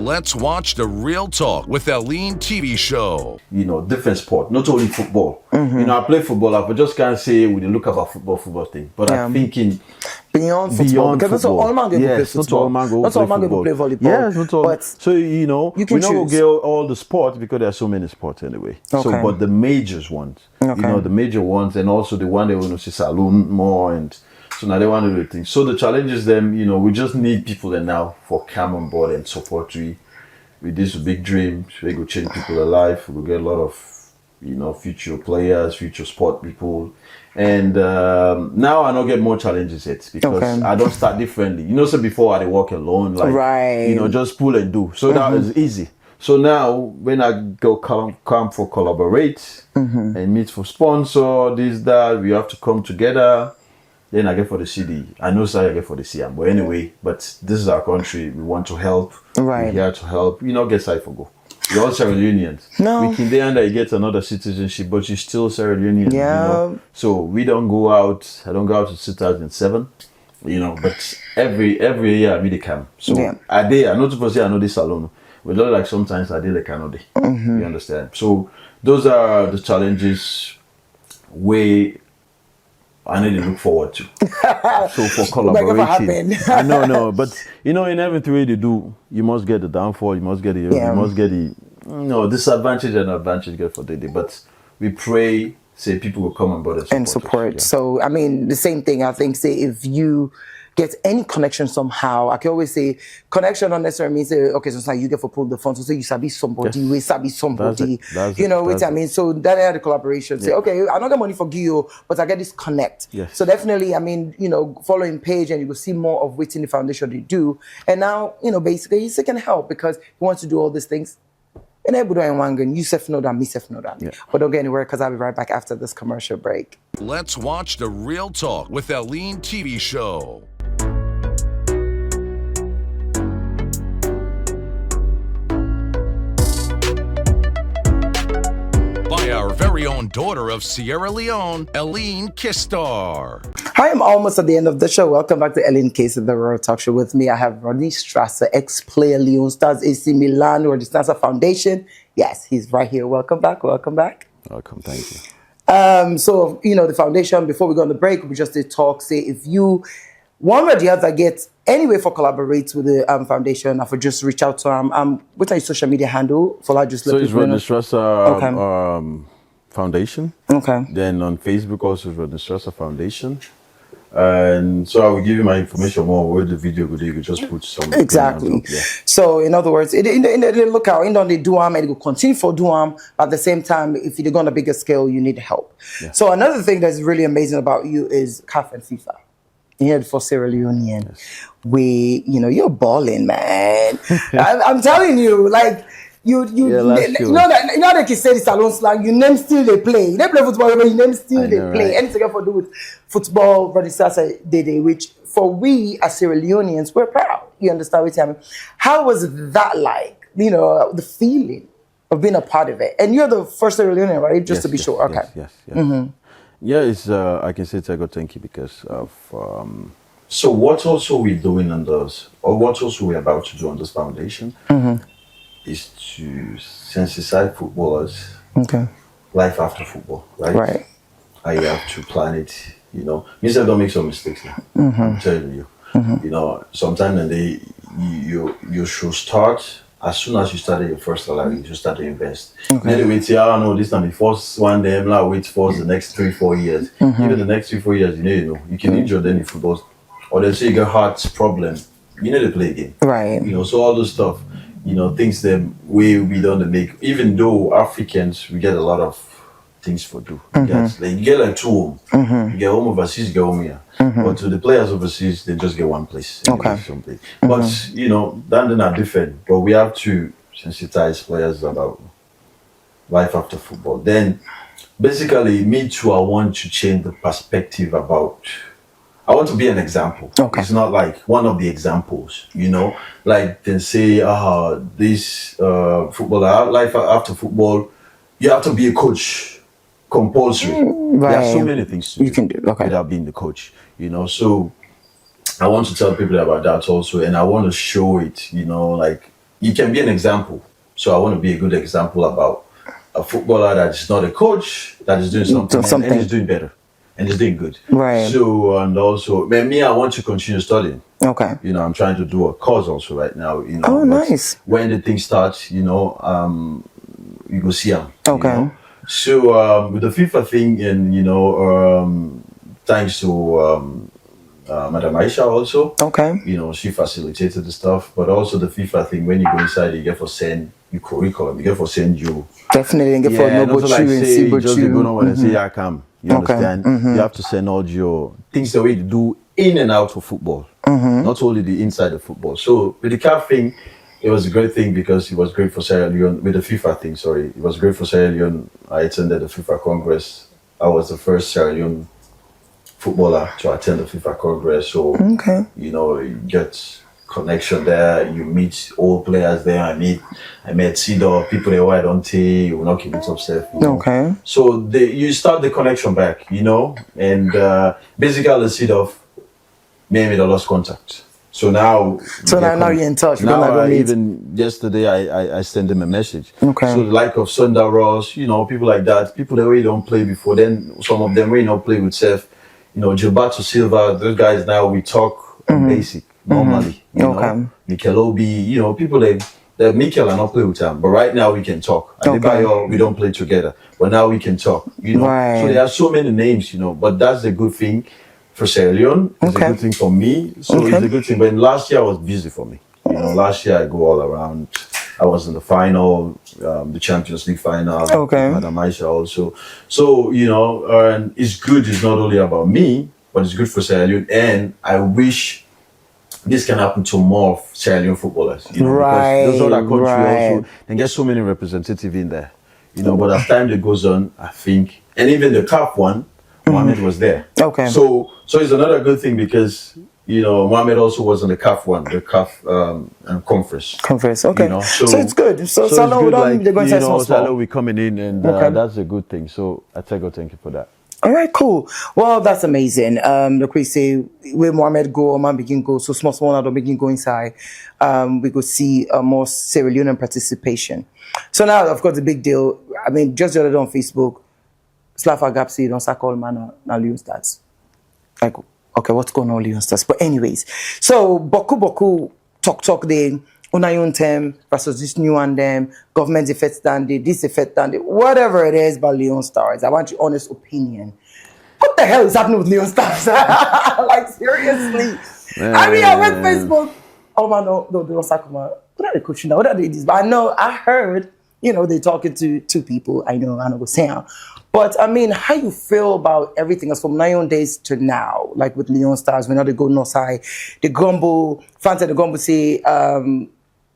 Let's watch the Real Talk with Ellen TV show. Different sport, not only football. I play football. I just can't say we look at football thing. But I'm thinking beyond football. Because that's all man go play football. Not all man go play volleyball. Yes, not all. But so we not get all the sports because there are so many sports anyway. Okay. So, but the major ones, the major ones, and also the one they want to see saloon more, and so now they want to do things. So the challenge is them. We just need people there now for come on board and support we. With this big dream, we go change people's life. We get a lot of, future players, future sport people. And now I don't get more challenges yet because I don't start differently. So before I walk alone, just pull and do. So now it's easy. So now when I go come for collaborate and meet for sponsor, that, we have to come together. Then I get for the CD. I know I get for the CM. But anyway, this is our country. We want to help. Right. We're here to help. Get side for go. We're all Sierra Leoneans. No. We can then you get another citizenship, but you're still Sierra Leonean. Yeah. So we don't go out. I don't go out to 2007. But every year I meet the camp. So I know to say I know this alone. But not like sometimes I did like another. You understand? So those are the challenges I need to look forward to. So for collaborating, I know, but in everything way they do, you must get the downfall, you must get the disadvantage and advantage get for the day. But we pray, say people will come on board and support. So the same thing. I think if you get any connection somehow, I can always say connection not necessarily means sometimes you get for pull the phone, so you sabi somebody, we sabi somebody, which I mean. So that are the collaboration. Say, okay, I don't get money for you, but I get this connect. Yes. So definitely, following page and you will see more of within the foundation they do. And now, basically, he can help because he wants to do all these things. And everybody in one gun, you self know that, me self know that. Yeah. But don't get anywhere because I'll be right back after this commercial break. Let's watch the Real Talk with Ellen TV show. Our very own daughter of Sierra Leone, Ellen Keister. Hi, I'm almost at the end of the show. Welcome back to Ellen Keister, the Royal Talk Show. With me, I have Rodney Strasser, ex-player, Leon Stars, AC Milan, Rodney Strasser Foundation. Yes, he's right here. Welcome back. Welcome, thank you. So, the foundation, before we go on the break, we just did talk, say if you, one or the other, get any way for collaborate with the foundation, I would just reach out to what's your social media handle? So it's Rodney Strasser Foundation. Okay. Then on Facebook also is Rodney Strasser Foundation. And so I will give you my information more where the video go. You could just put some exactly. So in other words, they look out in they do and it will continue for do at the same time. If you're going on a bigger scale, you need help. Yeah. So another thing that's really amazing about you is CAF and FIFA. Here for Sierra Leonean, yes. You're balling, man. I'm telling you, like you know that they say this salon slang. You name still they play. They play football, but you name still they play. Right. Anything to do with football, Rodney Strasser they which for we as Sierra Leoneans we're proud. You understand what I mean? How was that like? The feeling of being a part of it. And you're the first Sierra Leonean, right? Just to be sure. Okay. Yes. Mm-hmm. Yeah, it's I can say I got thank you because of so what also we're doing on those, or what also we're about to do on this foundation is to sensitize footballers life after football, right? I have to plan it, means I don't make some mistakes now. I'm telling you. Sometimes you should start. As soon as you started your first salary, you start to invest. Then wait, this time the first one day, wait for the next 3-4 years. Even the next 3-4 years, you can injure then in football. Or they say you got heart problem, you need to play again. Right. So all those stuff, things that we don't make. Even though Africans, we get a lot of things for do. You get like 2 home. You get home overseas, you get home here. But to the players overseas, they just get one place. Someplace. But then are different. But we have to sensitize players about life after football. Then basically me too, I want to change the perspective about I want to be an example. It's not like one of the examples, like they say, this footballer life after football, you have to be a coach. Compulsory. Right. There are so many things you can do without being the coach, So I want to tell people about that also, and I want to show it, like you can be an example. So I want to be a good example about a footballer that is not a coach, that is doing something. And is doing better. And is doing good. Right. So, and also, me, I want to continue studying. Okay. You know, I'm trying to do a course also right now. You know, oh, nice. When the thing starts, you know, you go see them. Okay. You know? So, with the FIFA thing, and, you know, thanks to Madam Aisha also. Okay. You know, she facilitated the stuff, but also the FIFA thing, when you go inside, you get for send your curriculum, you get for send you. Definitely, and get for no but you and see but you. Go and say, I come. You understand? You have to send all your things the way you do in and out of football, not only the inside of football. So with the CAF thing, it was a great thing because it was great for Sierra Leone. With the FIFA thing, sorry, it was great for Sierra Leone. I attended the FIFA Congress. I was the first Sierra Leone footballer to attend the FIFA Congress. So, you know, you get connection there. You meet old players there. I met Sidor, people that were don't you will not keep it upset. You know? Okay. So you start the connection back, you know, and basically Sidor made me the lost contact. So now you're in touch. Now even yesterday I sent him a message. Okay. So the like of Sunda Ross, you know, people like that, people that we don't play before. Then some of them we don't play with Seth. You know, Gilberto Silva, those guys now we talk basic normally. You know, Mikel Obi, you know, people that Mikel and not play with them, but right now we can talk. And we don't play together, but now we can talk. You know, so there are so many names. You know, but that's the good thing for Sierra Leone. It's a good thing for me. So it's a good thing. But last year was busy for me. You know, last year I go all around. I was in the final, the Champions League final. Madam Aisha also. So, you know, and it's good. It's not only about me, but it's good for Sierra Leone. And I wish this can happen to more of Sierra Leone footballers. You know, because those other countries also, they get so many representatives in there. You know, but as time that goes on, I think, and even the CAF one, Mohamed was there. Okay. So it's another good thing because, you know, Mohamed also was on the CAF one, the CAF conference. Conference, okay. You know? So it's good. So it's good, like, they're going to say small. We're coming in, and that's a good thing. So I thank you for that. All right, cool. Well, that's amazing. The Chris say where Mohamed go, man begin go. So small now don't begin go inside. We go see more Sierra Leonean participation. So now, of course, the big deal. I mean, just the other day on Facebook, Slafa Gapsi don't sack all man now Leon Stars. Like, okay, what's going on, Leon Stars? But anyways, so Boku talk they Unayon term versus this new one them government effect standard, this effect standard, whatever it is about Leon Stars. I want your honest opinion. What the hell is happening with Leon Stars? Like seriously. I mean, I went Facebook. Oh man, no, they don't sack my. What are they coaching now? What are they this? But I know I heard, you know, they talking to two people. I know go saying. But I mean, how you feel about everything else from 9 days to now, like with Leon Stars, when they go north side, the Gumbo, fans of the Gumbo say,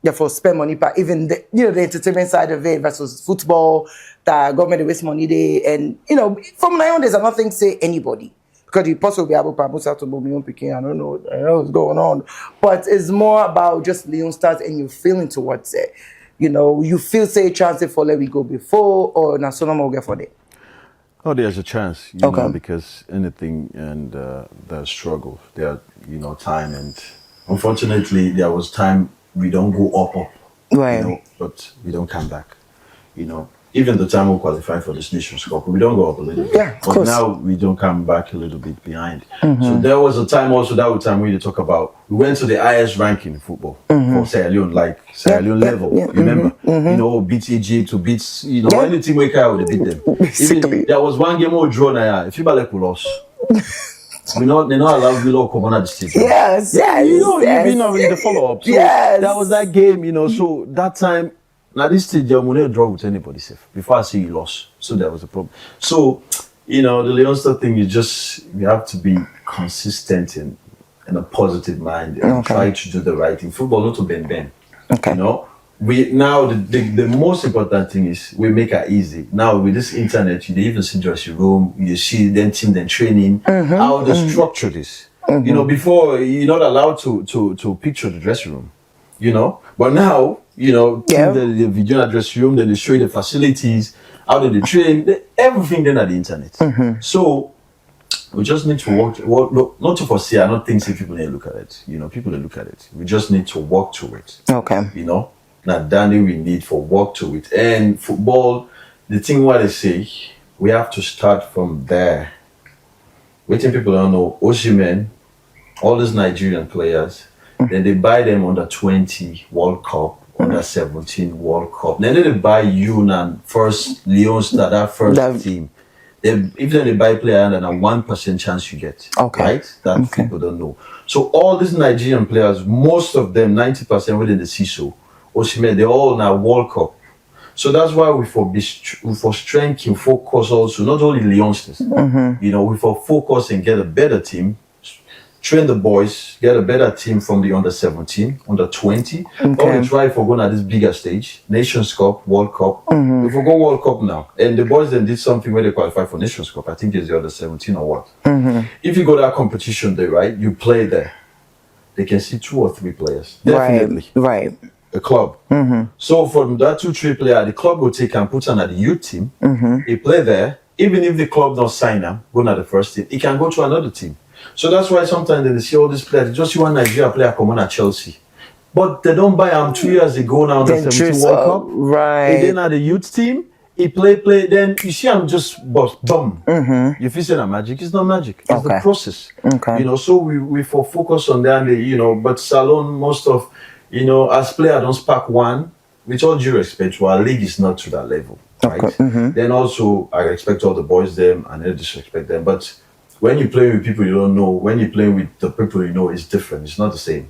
therefore spend money, but even the, you know, the entertainment side of it versus football, the government waste money there, and you know, from 9 days, I'm not think say anybody. Because you possibly be able to promote out to Bomion Peking, I don't know what the hell is going on. But it's more about just Leon Stars and your feeling towards it. You know, you feel say chance for let we go before or na so no get for it. Oh, there's a chance, you know, because anything and there's struggle. There, you know, time, and unfortunately, there was time we don't go up, right? You know, but we don't come back. You know, even the time we qualify for this Nations Cup, we don't go up a little bit. Yeah, of course. Now we don't come back a little bit behind. So there was a time also that was time we talk about. We went to the highest ranking in football for Sierra Leone, like Sierra Leone level. Remember, you know, beat Egypt to beat, you know, any team we can would beat them. Even, there was one game we draw now. If you like we lost. They're not allowed to come on the stage. Yes, yeah, you know, you've been in the follow up. So that was that game, you know. So that time, now this stage, you will not draw with anybody safe. Before I see you lost, so there was a problem. So, you know, the Leon Star thing is you have to be consistent in a positive mind and try to do the right thing. Football not to bend. Okay. You know, we now the most important thing is we make it easy. Now with this internet, you even see dressing room, you see them team, then training, how they structure this. You know, before you're not allowed to picture the dressing room. You know, but now you know the video dressing room, then they show you the facilities, how they train, everything then at the internet. So we just need to work not to foresee. I don't think people need to look at it. You know, people need to look at it. We just need to work to it. Okay. You know. Now, Danny, we need for work to it. And football, the thing what I say, we have to start from there. Waiting people don't know, Osimhen, all these Nigerian players, then they buy them under 20 World Cup, under 17 World Cup. Then they buy Yunnan, first Leon Star, that first team. If they buy player, then a 1% chance you get. Okay. Right? That people don't know. So all these Nigerian players, most of them, 90% within the CISO, Osimhen, they're all now World Cup. So that's why we for strength and focus also, not only the youngsters, we for focus and get a better team, train the boys, get a better team from the under 17, under 20, or we try for going at this bigger stage, Nations Cup, World Cup. We for go World Cup now. And the boys then did something where they qualify for Nations Cup. I think it's the under 17 or what. If you go to that competition there, right, you play there, they can see 2 or 3 players. Definitely. Right. A club. So from that 2-3 player, the club will take and put on at the youth team. He play there. Even if the club don't sign him, go to the first team, he can go to another team. So that's why sometimes they see all these players. Just see one Nigeria player come on at Chelsea, but they don't buy him 2 years ago now. The 17 World Cup, right? And then at the youth team, he play. Then you see him just boom. You feel saying magic? It's not magic. It's the process. So we for focus on that. But Salon, most of as player don't spark one. With all due respect, our league is not to that level, right? Then also I expect all the boys them and I disrespect them, but when you play with people you don't know, when you play with the people you know, it's different. It's not the same,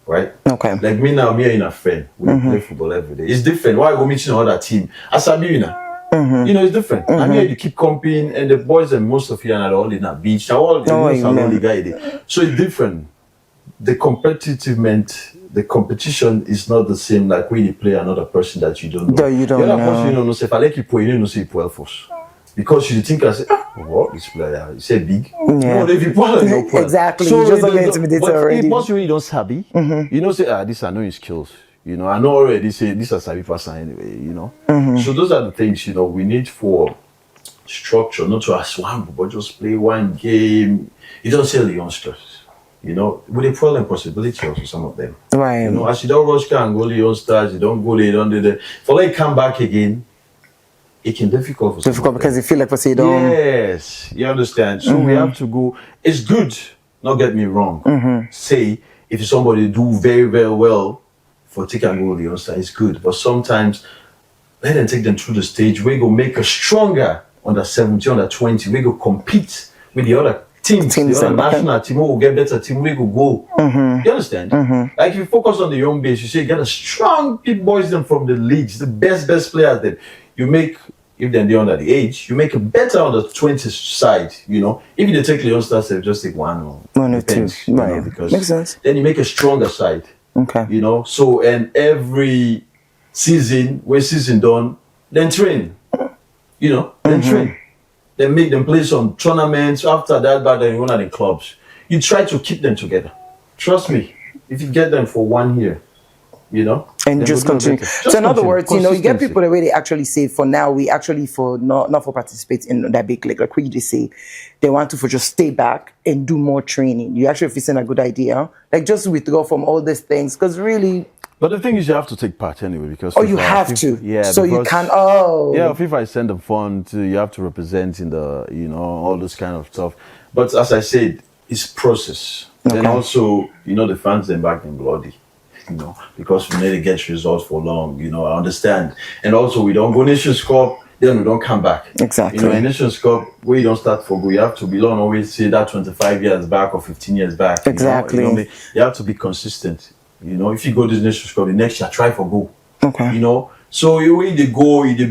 right? Like me now, me and a friend, we play football every day. It's different. Why I go meeting another team? As I be it's different. I mean, you keep competing, and the boys and most of you are all in a beach. All so it's different. The competition is not the same. Like when you play another person that you don't know. The other person you don't know. If I like you play, you don't know say well first. Because you think I say, what this player? You say big. No, if you play, exactly. So you just don't get intimidated already. Once you really don't sabi, say, these are no skills. I know already say this is sabi person anyway. So those are the things we need for structure, not to ask one, but just play one game. You don't say the youngsters. With a problem possibility also some of them. Right. As you don't rush and go the youngsters, you don't go there, you don't do that. For like come back again. It can difficult for difficult because you feel like you don't. Yes, you understand. So we have to go. It's good. Not get me wrong. Say if somebody do very very well for take and go the other side, it's good. But sometimes let them take them through the stage. We go make a stronger under 17, under 20. We go compete with the other teams the other national team. We will get better team. We go. You understand? Like if you focus on the young base, you say get a strong big boys them from the leagues, the best players. Then you make. If they're under the age, you make it better on the 20 side, If you take Leon Stars, just take one or 2. Right. Because makes sense. Then you make a stronger side. So and every season, when season done, then train. Then train. Then make them play some tournaments. After that, but then you run at the clubs. You try to keep them together. Trust me, if you get them for 1 year, and just continue. So in other words, you get people the way they actually say, for now, we actually not for participate in that big league. Like what you just say, they want to for just stay back and do more training. You actually feel a good idea, like just withdraw from all these things, because really. But the thing is, you have to take part anyway because. You have to. Yeah. So you can. Yeah, if I send a fund, you have to represent in the all this kind of stuff. But as I said, it's process. Then also, the fans them back in bloody. Because we need to get results for long, I understand. And also we don't go Nations Cup, then we don't come back. Exactly. In Nations Cup, where you don't start for go, you have to be long, always say that 25 years back or 15 years back. Exactly. You have to be consistent. If you go to the Nations Cup, the next year, try for go. So when they go, they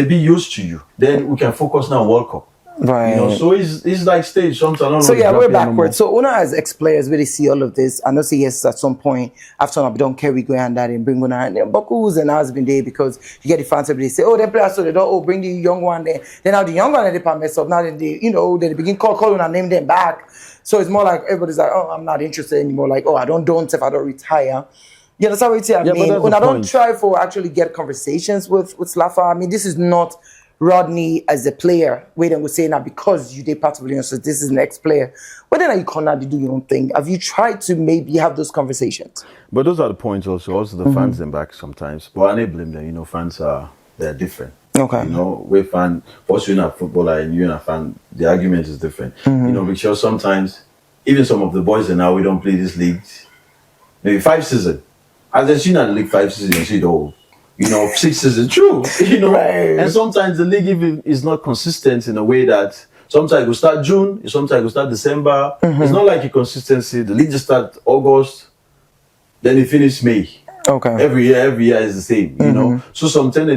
be used to you. Then we can focus now on World Cup. Right. So it's like stage sometimes. So we're backwards. So Una as ex-players really see all of this. I know say yes at some point after we don't care, we go and that and bring one and Boku's and has been there because you get the fans every day say, they play so they don't bring the young one there. Then now the young one they mess up. Now then they begin calling and name them back. So it's more like everybody's like, I'm not interested anymore. Like, I don't if I don't retire. Yeah, that's how I mean. When I don't try for actually get conversations with Slafa, I mean, this is not Rodney as a player, where they would say now because you did part of Leon, so this is the next player. But then you can't do your own thing. Have you tried to maybe have those conversations? But those are the points also the fans them back sometimes. But I don't blame them, you know, fans they're different. Okay. You know, we're fan, first you're not a footballer and you're not a fan, the argument is different. You know, because sometimes, even some of the boys that now we don't play this league, maybe 5 seasons. As they see in the league 5 seasons, you see the whole, you know, 6 seasons, true. You know, Right. and sometimes the league even is not consistent in a way that sometimes we start June, sometimes we start December. It's not like a consistency. The league just start August, then it finish May. Okay. Every year is the same, you know. So sometimes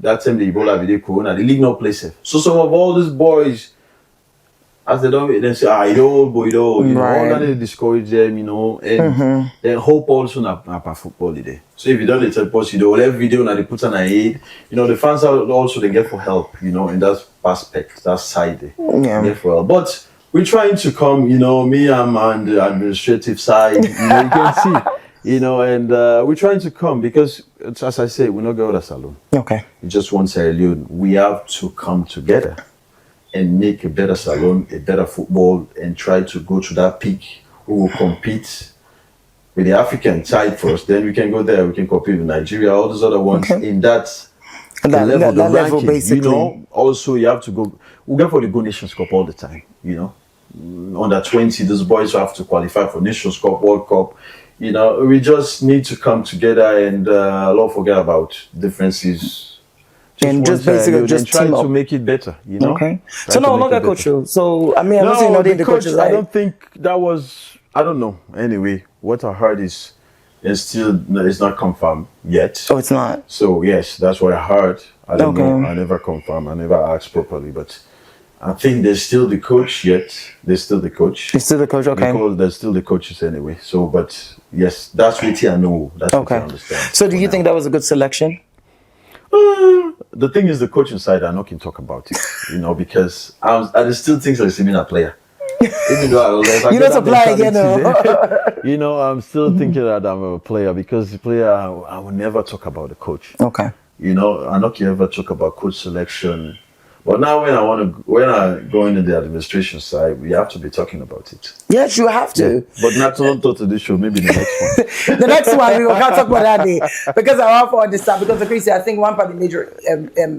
that time the Ebola video corona, the league not play safe. So some of all these boys, as they don't, they say, you don't, boy, you know, all that they discourage them, you know, and then hope also na football today. So if you don't let them post, you know, every video now they put on a head, you know, the fans are also they get for help, you know, in that aspect, that side, get for help. But we're trying to come, you know, me, I'm on the administrative side, you know, you can see. You know, and we're trying to come because, as I say, we're not going to salon. Okay. We just want Sierra Leone. We have to come together and make a better salon, a better football, and try to go to that peak. We will compete with the African side first. Then we can go there. We can compete with Nigeria, all those other ones in that level, the ranking. Basically. You know, also you have to go. We go for the Go Nations Cup all the time. You know, under 20, those boys have to qualify for Nations Cup, World Cup. You know, we just need to come together and not forget about differences. And just basically just try team to up. make it better, you know? Okay. So no, look at coach. So I mean, I'm not saying no, the coaches. I don't think that was. I don't know. Anyway, what I heard is it's not confirmed yet. Oh, it's not. So yes, that's what I heard. I don't know. I never confirmed. I never asked properly, but I think there's still the coach yet. There's still the coach. It's still the coach, okay. Because there's still the coaches anyway. So, but yes, that's what I know. That's what I understand. So do you think that was a good selection? The thing is, the coaching side, I'm not going to talk about it, you know, because I still think I'm a similar player. Even though I you don't apply again, you know, I'm still thinking that I'm a player because the player, I will never talk about the coach. Okay. You know, I'm not going to ever talk about coach selection. But now when I go into the administration side, we have to be talking about it. Yes, you have to. Yeah. But not to this show, maybe the next one. The next one, we will not talk about that day. Because I want to understand, because crazy, I think one part of the major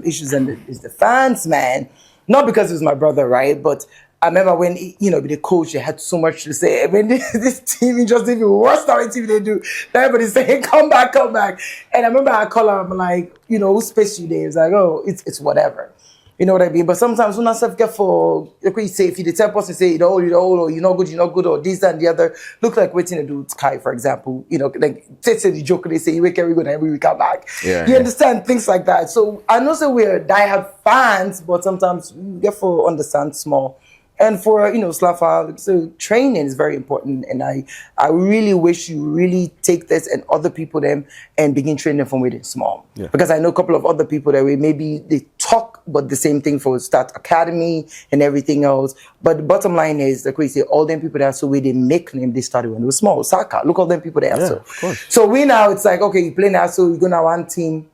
issues is the fans, man. Not because it was my brother, right? But I remember when, you know, the coach, they had so much to say. I mean, this team just even worse than the team they do. Everybody saying, come back. And I remember I call him, I'm like, you know, who spaced you there? It's like, oh, it's whatever. You know what I mean? But sometimes when I self get for, like you say, if you tell person say, you're old, or you're not good, or this and the other, look like waiting to do Kai, for example. You know, like, say the joke, they say, you wake every good and every week come back. Yeah, you understand? Things like that. So I know we're diehard fans, but sometimes we get for understand small. And for, you know, Slafa, so training is very important. And I really wish you really take this and other people them and begin training from within small. Yeah. Because I know a couple of other people that maybe they talk, but the same thing for Start Academy and everything else. But the bottom line is, like we say, all them people that so where they make them, they started when they were small. Saka, look all them people there. Yeah, so. Of course. So we now, it's like, okay, you play now, so you go now one team.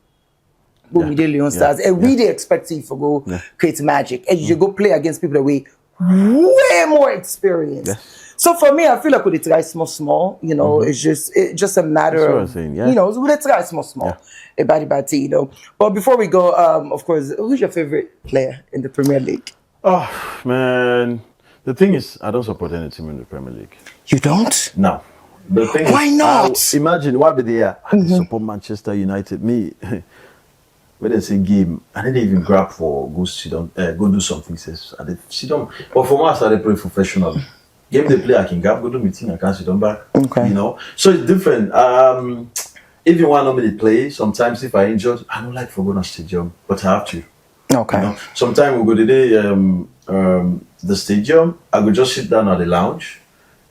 Boom, you did Leon Stars. And we they expect you to go create magic. And you go play against people that we way more experience. Yes. So for me, I feel like with the try small, you know, it's just a matter of, you know, with the try small, a bad you know. But before we go, of course, who's your favorite player in the Premier League? Oh man, the thing is, I don't support any team in the Premier League. You don't? No. The thing Why not? Imagine why be there? I support Manchester United. Me. When they say game, I didn't even grab for go sit down, go do something. Says I did sit down. But for me, I started playing professional. Game they play, I can grab, go do meeting, I can't sit down back. Okay. You know, so it's different. Even when I normally play, sometimes if I injured, I don't like for going to stadium, but I have to. Okay. You know? Sometimes we go to the stadium. I go just sit down at the lounge.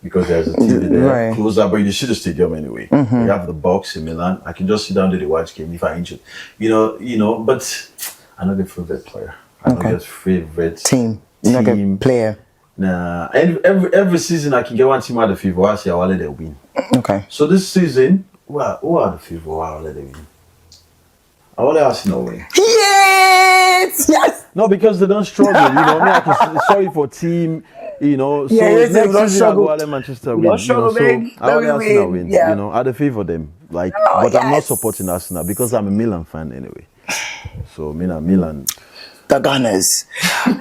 Because there's a TV there closer, but you see the stadium anyway. We have the box in Milan. I can just sit down to the watch game if I injured. You know, but I'm not a favorite player. I'm not a favorite team. You're not a player. Nah. And every season I can get one team out of FIFA. I say I'll let them win. Okay. So this season, who are the FIFA? I'll let them win. I want to ask no win. Yeah! it. Yes. No, because they don't struggle. You know, me, I can sorry for team. You know, so Yeah, next don't season I struggle. go let Manchester We win. don't struggle, you know, babe. so I Let me want Arsenal win. win. Yeah. You know, I favor them. Like, Oh, but I'm not yes. supporting Arsenal because I'm a Milan fan anyway. So Milan. The Gunners.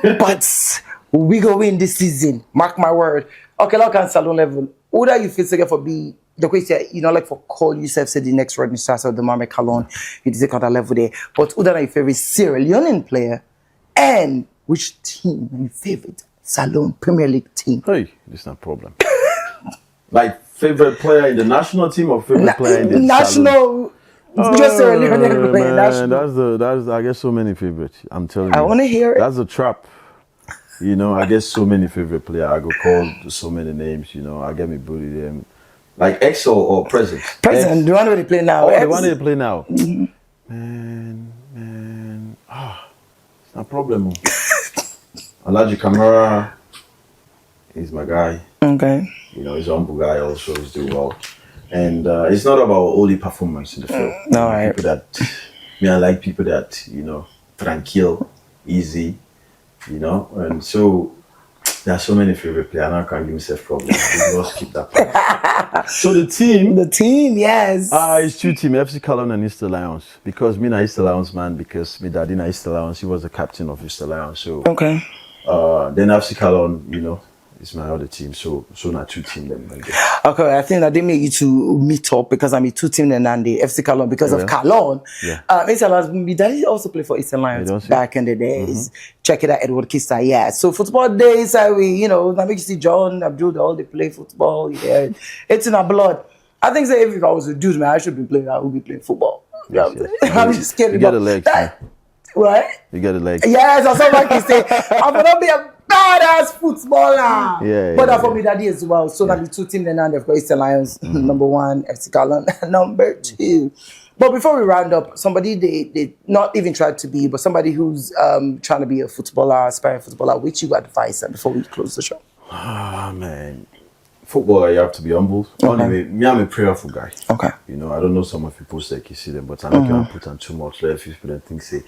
But we go win this season. Mark my word. Okay, look at salon level. Who do you feel second for be the question, you know, like for call yourself say the next Rodney Strasser, the Mame Kallon, you take on that level there. But who do you favorite Sierra Leonean player? And which team are your favorite Salon Premier League team? Hey, this is not a problem. Like favorite player in the national team or favorite player in the national? Salon? Just Sierra Leonean player. Man, National. that's I get so many favorites. I'm telling you. I want to hear it. That's a trap. You know, I get so many favorite players. I go call so many names. You know, I get me booty them. Like ex or present? Present. The one where they play now. Oh, the one they play now. Man. It's not a problem. Alaji Kamara is my guy. Okay. You know, he's a humble guy also. He's doing well. And it's not about only performance in the field. All right. People that, I like people that, you know, tranquil, easy, you know. And so there are so many favorite players. I can't give myself problems. We must keep that part. So the team, yes. it's two teams, FC Kallon and East Lions. Because me na East Lions man, because me daddy na East Lions, he was the captain of East Lions. So Okay. then FC Kallon, you know, is my other team. So not two teams them. Okay, I think that they make you to meet up because I'm a two-team and the FC Kallon because of Kallon. Yeah. Eastern Lions, my daddy also played for Eastern Lions back in the days. Check it out, Ellen Keister. Yeah. So football days, you know, I make you see John, Abdul, all they play football. Yeah, it's in our blood. I think that if I was a dude, man, I should be playing. I would be playing football. Yes. I'm just kidding. You get the legs. Right? You get the legs. Yes, I saw like you say, I'm gonna be a badass footballer. But for me, that is as well. So that the two teams then they've got Eastern Lions, number one, FC Kallon, number two. But before we round up, somebody they not even tried to be, but somebody who's trying to be a footballer, aspiring footballer, which you advise them before we close the show. Ah man. Footballer, you have to be humble. Okay. Anyway, me, I'm a prayerful guy. Okay. You know, I don't know some of people say you see them, but I'm not gonna put on too much. Let people and things say.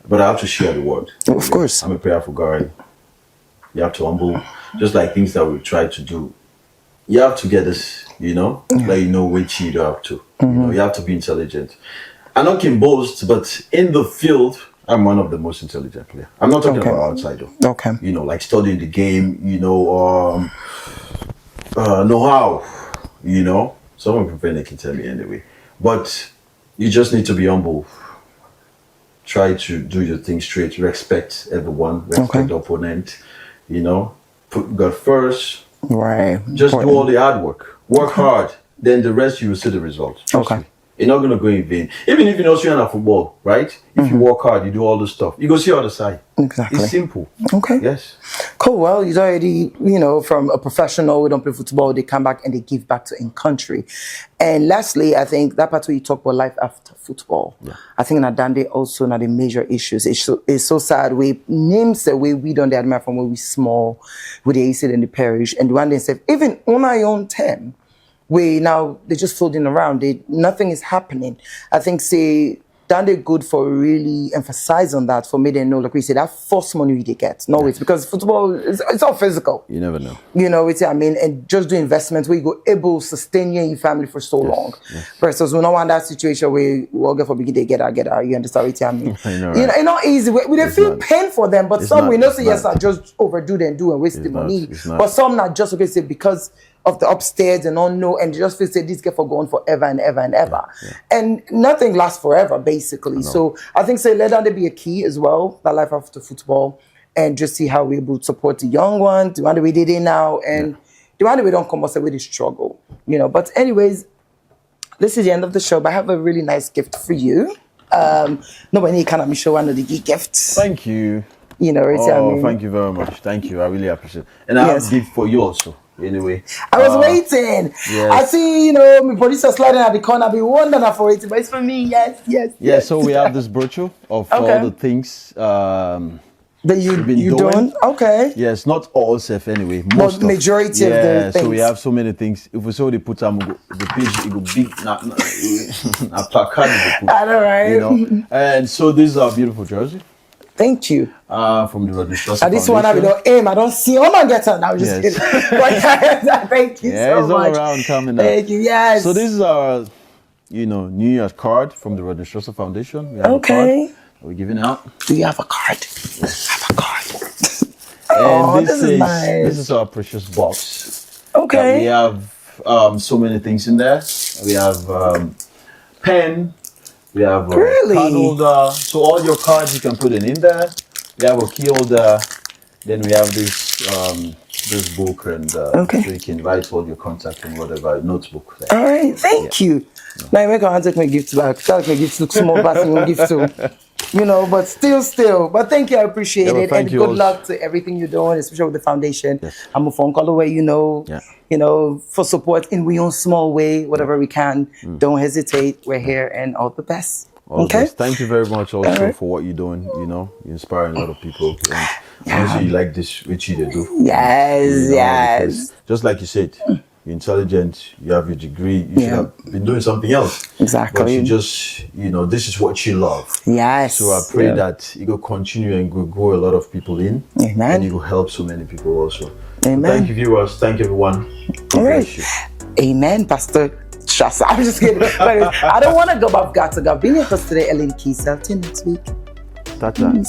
But I have to share the word. Of course. I'm a prayerful guy. You have to humble, just like things that we try to do. You have to get this, you know, let you know which you have to. You know, you have to be intelligent. I don't can boast, but in the field, I'm one of the most intelligent players. I'm not talking about outside though. Okay. You know, like studying the game, you know, know how, you know. Some of people can tell me anyway. But you just need to be humble. Try to do your thing straight. Respect everyone. Respect the opponent. You know, put God first. Right. Just do all the hard work. Work hard. Then the rest you will see the results. Trust me. You're not going to go in vain. Even if you're not Australian football, right? If you work hard, you do all the stuff. You go see the other side. Exactly. It's simple. Okay. Yes. Cool. Well, he's already, you know, from a professional, we don't play football, they come back and they give back to in country. And lastly, I think that part where you talk about life after football. Yeah. I think in Adande also now the major issues. It's so sad. We names the way we don't admire from when we small, with the AC in the parish. And the one day said, even on our own term, we now they're just floating around. Nothing is happening. I think say Dande good for really emphasize on that for me. They know, like we say, that first money they get. No, it's because football it's all physical. You never know. You know, it's and just do investments where you go able to sustain you and your family for so long. Yes. Versus we don't want that situation where we all get for big they get out. You understand what I mean? I know, right? You know, it's not easy. We they feel pain for them, but some we know say yes, I just overdo them, do and waste the money. But some not just okay say because of the upstairs and unknown, and just feel say this get for going forever and ever and ever. And nothing lasts forever, basically. So I think say let that be a key as well, that life after football, and just see how we're able to support the young ones, the one that we did it now, and the one that we don't come up with the struggle. You know, but anyways, this is the end of the show, but I have a really nice gift for you. Nobody can show one of the gifts. Thank you. You know, thank you very much. Thank you. I really appreciate it. And I have a gift for you also. Anyway, I was waiting. Yes. I see, you know, my producer sliding at the corner. I've been wondering for it, but it's for me. Yes. So we have this brochure of all the things that you've been doing. Okay. Yes, not all safe anyway. Most majority of the things. So we have so many things. If we saw the put the page, it would be a placard. I know, right? You know. And so this is our beautiful jersey. Thank you. From the Rodney Strasser Foundation. This one I don't aim. I don't see. Oh my God! I was just kidding. But thank you so it's much. all around coming up. Thank you. Yes. So this is our, New Year's card from the Rodney Strasser Foundation. We have a card we're giving out. Do you have a card? Yes. I have a card. And this is nice. This is our precious box. Okay. We have so many things in there. We have pen. We have a card holder. So all your cards you can put it in there. We have a key holder. Then we have this book, and so you can write all your contact and whatever notebook there. All right, thank you. Now you make a hand take my gift back. Tell my gift look small, but I'm gift too. But still. But thank you, I appreciate it, and good luck to everything you're doing, especially with the foundation. Yes. I'm a phone call away, for support in we own small way, whatever we can. Don't hesitate. We're here, and all the best. Thank you very much also for what you're doing. You're inspiring a lot of people. And honestly, you like this, Richie, they do. Yes. Just like you said, you're intelligent, you have your degree, you should have been doing something else. Exactly. But you just, this is what you love. Yes. So I pray that you will continue and will grow a lot of people in. Amen. And you will help so many people also. Amen. So thank you, viewers. Thank you, everyone. All right. Amen, Pastor Strasser. I'm just kidding. I don't want to go, but I've got to go. Being here for today, Ellen Keister. Till next week. Tata.